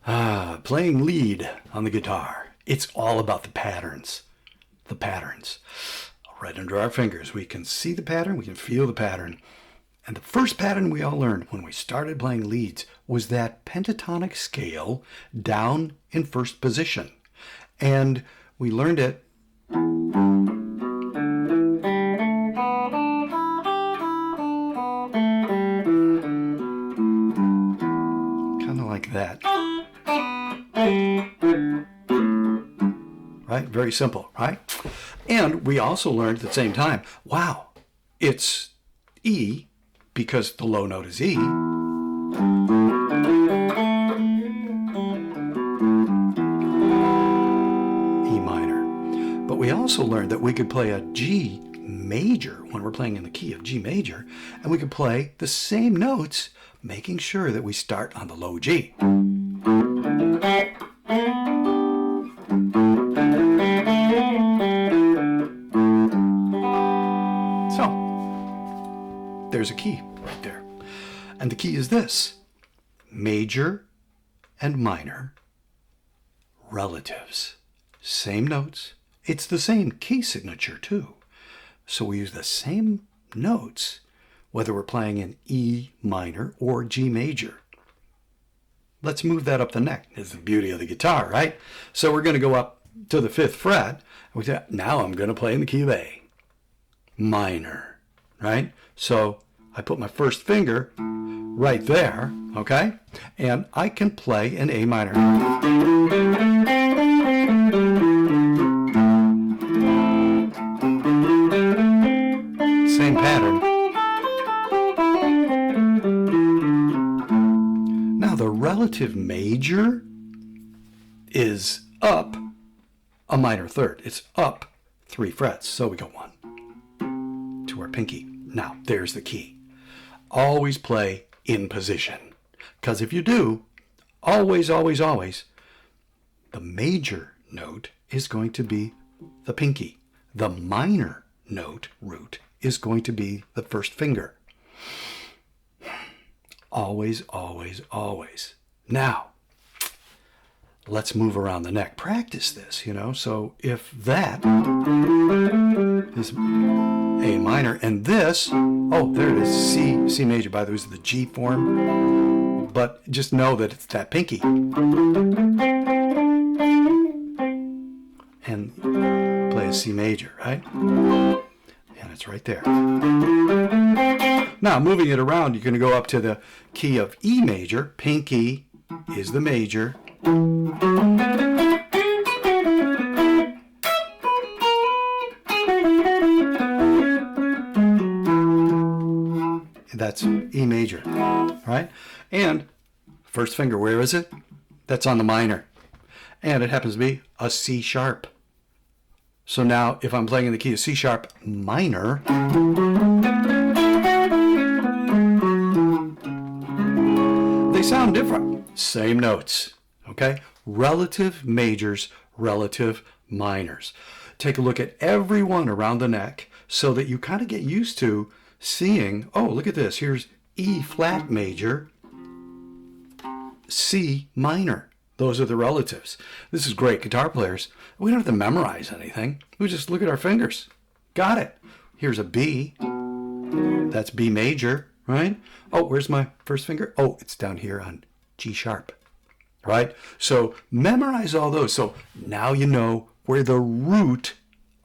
Playing lead on the guitar. It's all about the patterns. The patterns. Right under our fingers. We can see the pattern. We can feel the pattern. And the first pattern we all learned when we started playing leads was that pentatonic scale down in first position. And we learned it kind of like that. Right? Very simple, right? And we also learned at the same time, wow, it's E because the low note is E. E minor. But we also learned that we could play a G major when we're playing in the key of G major, and we could play the same notes, making sure that we start on the low G. So, there's a key right there. And the key is this: major and minor relatives. Same notes. It's the same key signature too. So we use the same notes whether we're playing in E minor or G major. Let's move that up the neck. It's the beauty of the guitar, right? So we're going to go up to the 5th fret. Now I'm going to play in the key of A minor, right? So I put my first finger right there, okay? And I can play in A minor. Same pattern. Now the relative major is up a minor third. It's up 3 frets. So we go 1 to our pinky. Now there's the key. Always play in position. Because if you do, always, always, always, the major note is going to be the pinky. The minor note root is going to be the first finger. Always, always, always. Now, let's move around the neck. Practice this, So if that is A minor and this, oh, there it is, C major. By the way, this is the G form. But just know that it's that pinky. And play a C major, right? And it's right there. Now, moving it around, you're going to go up to the key of E major. Pinky is the major. That's E major, right? And first finger, where is it? That's on the minor. And it happens to be a C sharp. So now, if I'm playing in the key of C sharp minor, they sound different. Same notes, okay? Relative majors, relative minors. Take a look at every one around the neck so that you kind of get used to seeing, oh, look at this. Here's E flat major, C minor. Those are the relatives. This is great. Guitar players, we don't have to memorize anything. We just look at our fingers. Got it. Here's a B. That's B major, right? Oh, where's my first finger? Oh, it's down here on G sharp, right? So memorize all those. So now you know where the root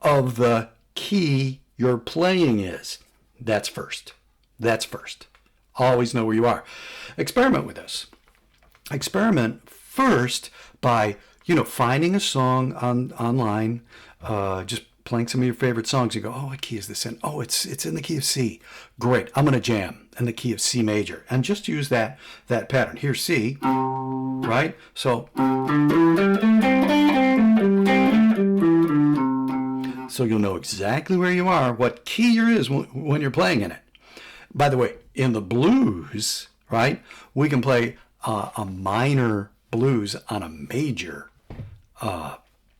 of the key you're playing is. That's first. That's first. Always know where you are. Experiment with this. Experiment first by, finding a song online, just playing some of your favorite songs. You go, oh, what key is this in? Oh, it's in the key of C. Great. I'm going to jam in the key of C major and just use that pattern. Here's C, right? So you'll know exactly where you are, what key you're is when you're playing in it. By the way, in the blues, right, we can play a minor blues on a major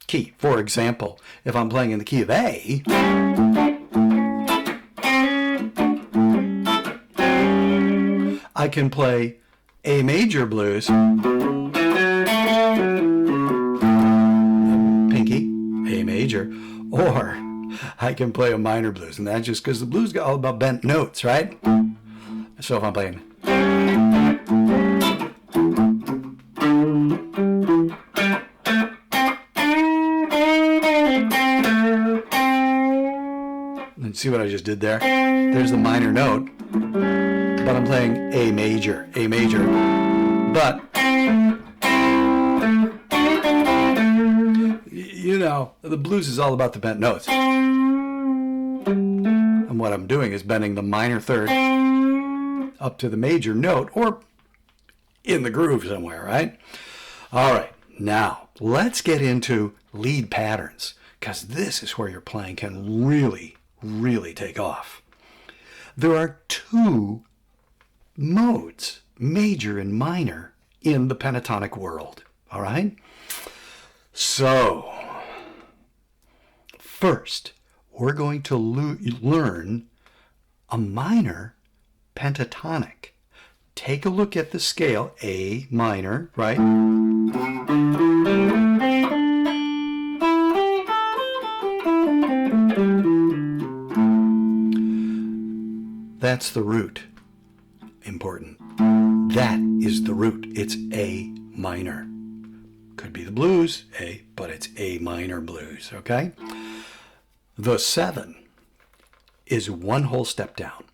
key. For example, if I'm playing in the key of A, I can play A major blues Pinky, A major, or I can play a minor blues, and that's just because the blues got all about bent notes, right? So if I'm playing, and see what I just did there? There's the minor note, but I'm playing A major, but you know, the blues is all about the bent notes. And what I'm doing is bending the minor third up to the major note or in the groove somewhere, right? All right, now let's get into lead patterns, because this is where your playing can really, really take off. There are two modes, major and minor, in the pentatonic world, all right? So, first, we're going to learn a minor pentatonic. Take a look at the scale, A minor, right? That's the root. Important. That is the root. It's A minor. Could be the blues, A, but it's A minor blues, okay? The 7 is one whole step down.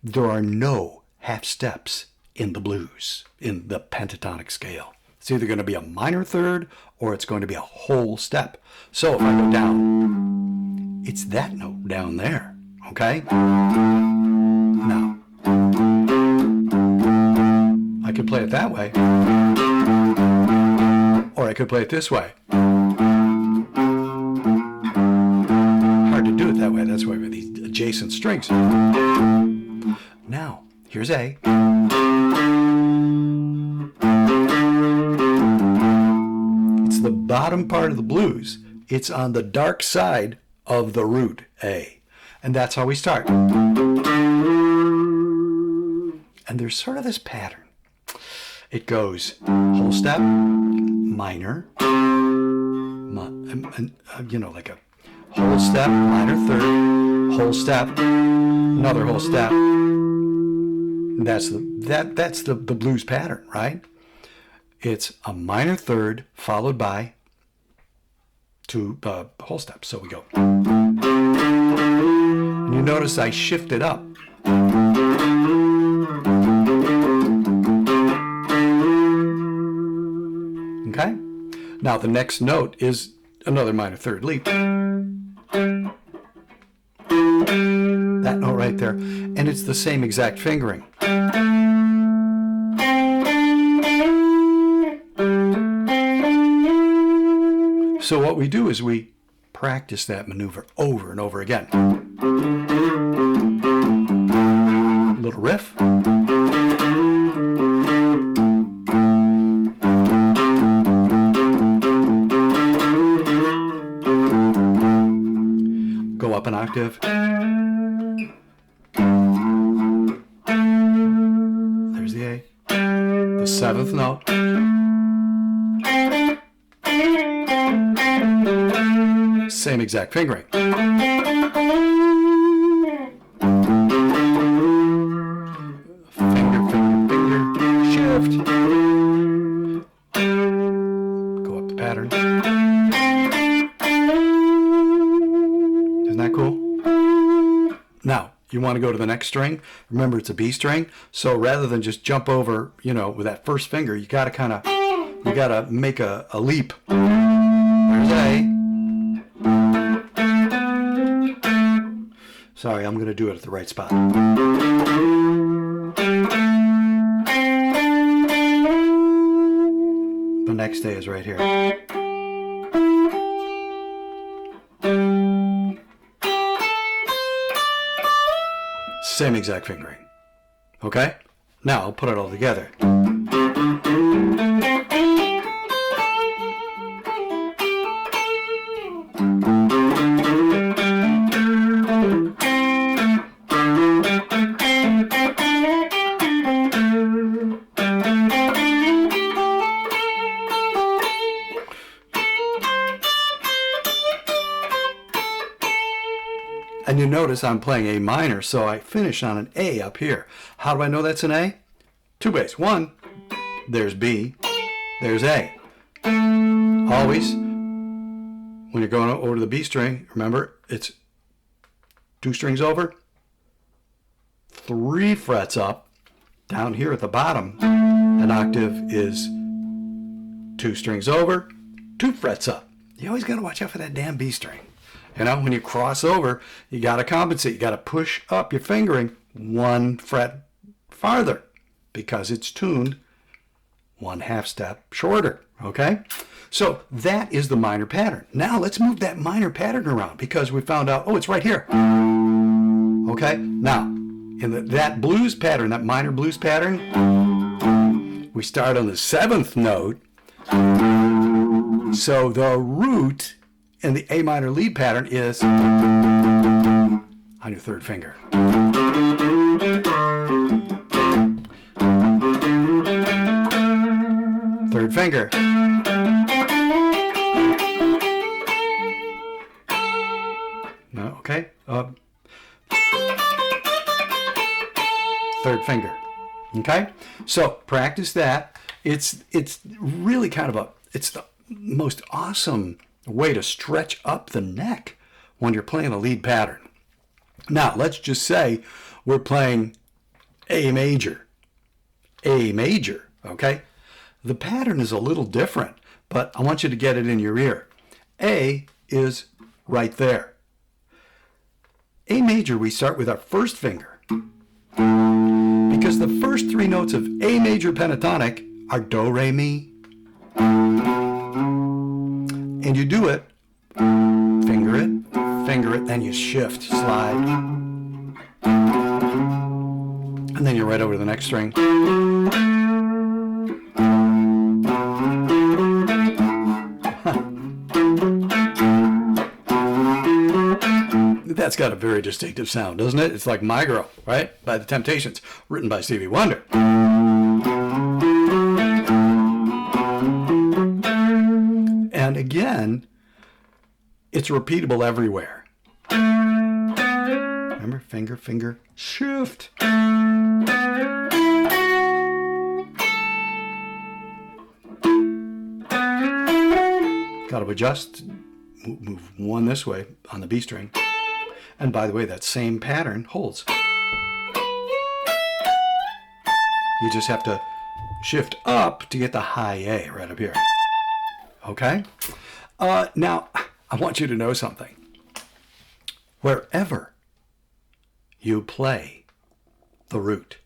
There are no half steps in the blues, in the pentatonic scale. It's either going to be a minor third or it's going to be a whole step. So if I go down, it's that note down there, okay? Now, I could play it that way, or I could play it this way. Hard to do it that way. That's why we have these adjacent strings. Now, here's A. It's the bottom part of the blues. It's on the dark side of the root A. And that's how we start. And there's sort of this pattern. It goes whole step, minor, you know, like a whole step, minor third, whole step, another whole step. That's the blues pattern, right? It's a minor third followed by two whole steps. So we go. And you notice I shifted up. Okay? Now the next note is another minor third leap. That note right there. And it's the same exact fingering. So what we do is we practice that maneuver over and over again. Little riff. Go up an octave. There's the A. The 7th note. Same exact fingering. Finger, shift. Go up the pattern. Isn't that cool? Now, you want to go to the next string. Remember, it's a B string. So rather than just jump over, you know, with that first finger, you got to make a leap. There's A. Sorry, I'm going to do it at the right spot. The next A is right here. Same exact fingering. Okay? Now I'll put it all together. And you notice I'm playing A minor, so I finish on an A up here. How do I know that's an A? Two ways. One, there's B, there's A. Always, when you're going over to the B string, remember, it's 2 strings over, 3 frets up. Down here at the bottom, an octave is 2 strings over, 2 frets up. You always got to watch out for that damn B string. You know, when you cross over, you got to compensate. You got to push up your fingering 1 fret farther because it's tuned 1/2 step shorter. Okay? So that is the minor pattern. Now let's move that minor pattern around because we found out, oh, it's right here. Okay? Now, in that blues pattern, that minor blues pattern, we start on the 7th note. So the root in the A minor lead pattern is on your 3rd finger. 3rd finger. No, okay. 3rd finger. Okay? So practice that. It's really kind of it's the most awesome way to stretch up the neck when you're playing a lead pattern. Now, let's just say we're playing A major. A major, okay? The pattern is a little different, but I want you to get it in your ear. A is right there. A major, we start with our 1st finger. Because the first 3 notes of A major pentatonic are do, re, mi. And you do it, finger it, then you shift, slide. And then you're right over to the next string. That's got a very distinctive sound, doesn't it? It's like My Girl, right? By The Temptations, written by Stevie Wonder. And again, it's repeatable everywhere. Remember, finger, finger, shift. Got to adjust, move 1 this way on the B string. And by the way, that same pattern holds. You just have to shift up to get the high A right up here. Okay? Now, I want you to know something. Wherever you play the root,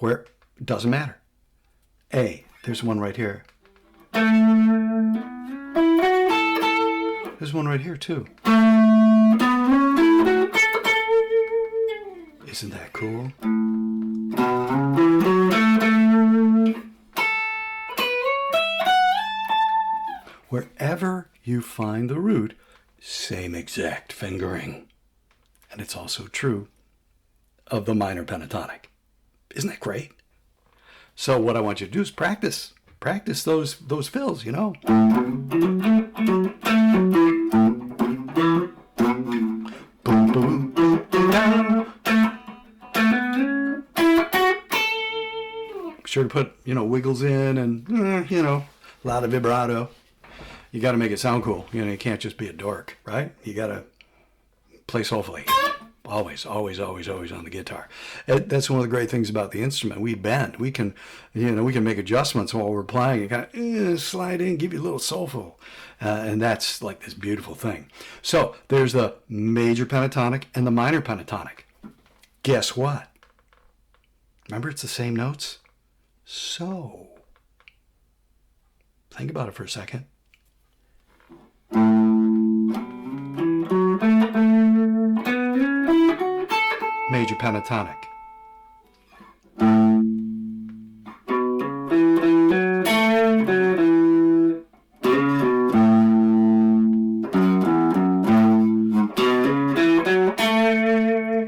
it doesn't matter. A, there's one right here. There's one right here too. Isn't that cool? Wherever you find the root, same exact fingering. And it's also true of the minor pentatonic. Isn't that great? So what I want you to do is practice. Practice those fills, you know. Boom, boom, down. Be sure to put, wiggles in and, a lot of vibrato. You got to make it sound cool. You can't just be a dork, right? You got to play soulfully. Always, always, always, always on the guitar. That's one of the great things about the instrument. We bend. We can, we can make adjustments while we're playing and kind of slide in, give you a little soulful. And that's like this beautiful thing. So there's the major pentatonic and the minor pentatonic. Guess what? Remember, it's the same notes? So, think about it for a second. Major pentatonic.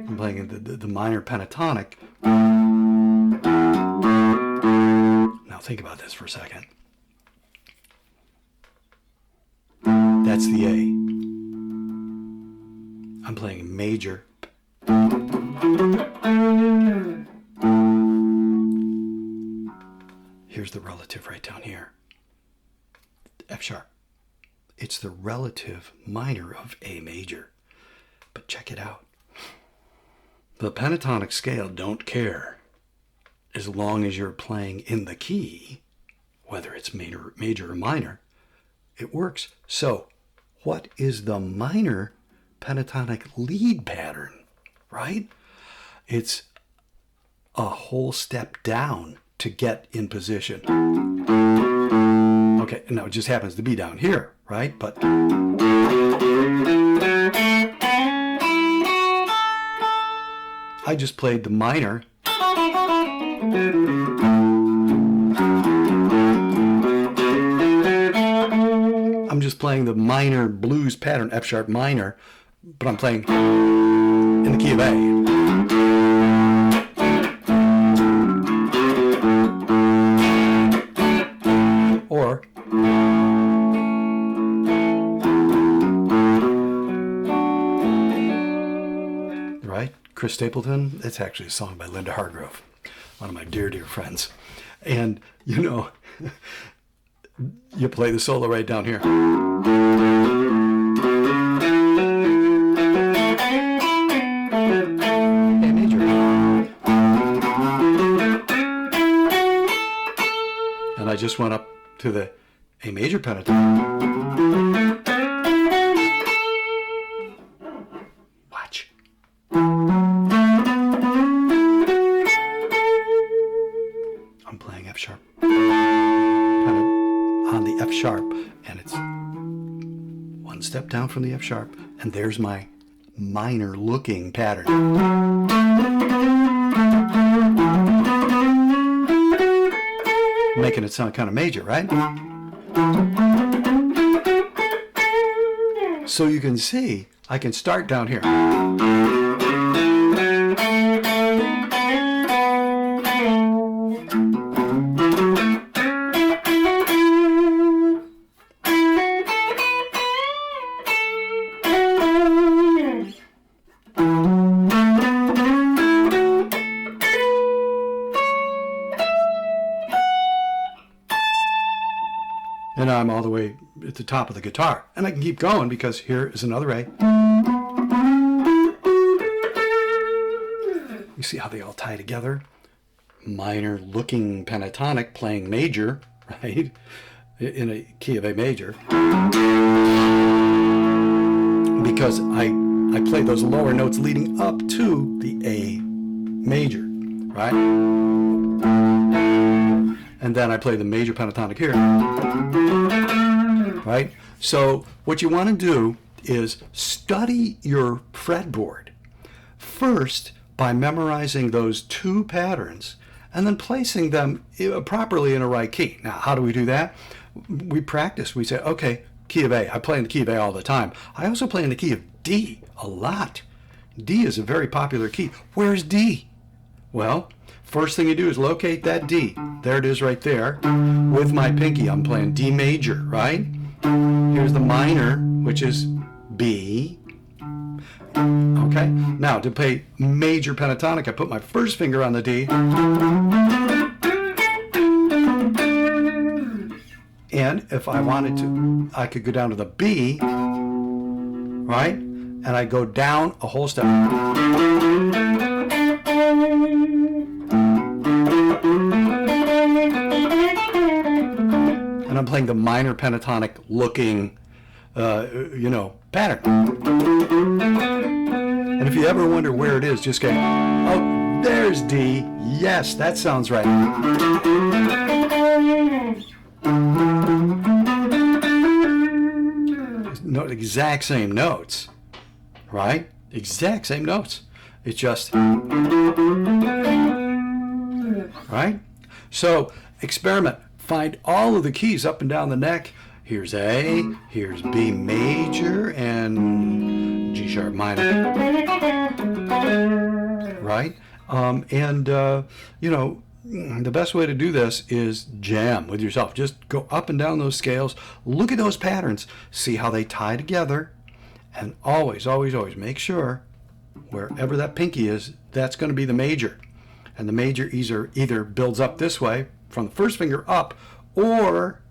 I'm playing the minor pentatonic. Now think about this for a second. That's the A. I'm playing major. Here's the relative right down here. F sharp. It's the relative minor of A major. But check it out. The pentatonic scale don't care as long as you're playing in the key, whether it's major or minor, it works. So what is the minor pentatonic lead pattern, right? It's a whole step down to get in position. Okay, now it just happens to be down here, right? But I just played the minor. I'm just playing the minor blues pattern, F sharp minor, but I'm playing in the key of A. Or right, Chris Stapleton. It's actually a song by Linda Hargrove, one of my dear, dear friends. And you know, you play the solo right down here. A major. And I just went up to the A major pentatonic. Watch. I'm playing F sharp. On the F sharp, and it's one step down from the F sharp, and there's my minor looking pattern. Making it sound kind of major, right? So you can see I can start down here. And I'm all the way at the top of the guitar. And I can keep going because here is another A. You see how they all tie together? Minor looking pentatonic playing major, right? In a key of A major. Because I play those lower notes leading up to the A major, right? And then I play the major pentatonic here, right? So what you want to do is study your fretboard first by memorizing those two patterns and then placing them properly in a right key. Now, how do we do that? We practice. We say, okay, key of A. I play in the key of A all the time. I also play in the key of D a lot. D is a very popular key. Where's D? Well, first thing you do is locate that D. There it is right there. With my pinky, I'm playing D major, right? Here's the minor, which is B. Okay, now to play major pentatonic, I put my first finger on the D. And if I wanted to, I could go down to the B, right? And I go down a whole step. And I'm playing the minor pentatonic looking, pattern. And if you ever wonder where it is, just go, oh, there's D. Yes, that sounds right. No, exact same notes, right? Exact same notes. It's just, right? So experiment. Find all of the keys up and down the neck. Here's A, here's B major, and G sharp minor. Right? The best way to do this is jam with yourself. Just go up and down those scales, look at those patterns, see how they tie together, And always, always, always make sure wherever that pinky is, that's going to be the major. And the major either builds up this way from the first finger up, or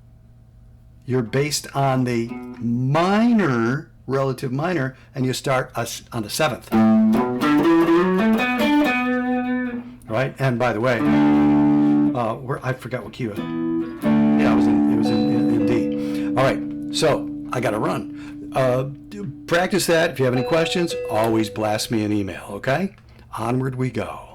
you're based on the minor, relative minor, and you start on the 7th. Right? And by the way, I forgot what key it was. Yeah, it was in D. All right, so I got to run. Practice that. If you have any questions, always blast me an email, okay? Onward we go.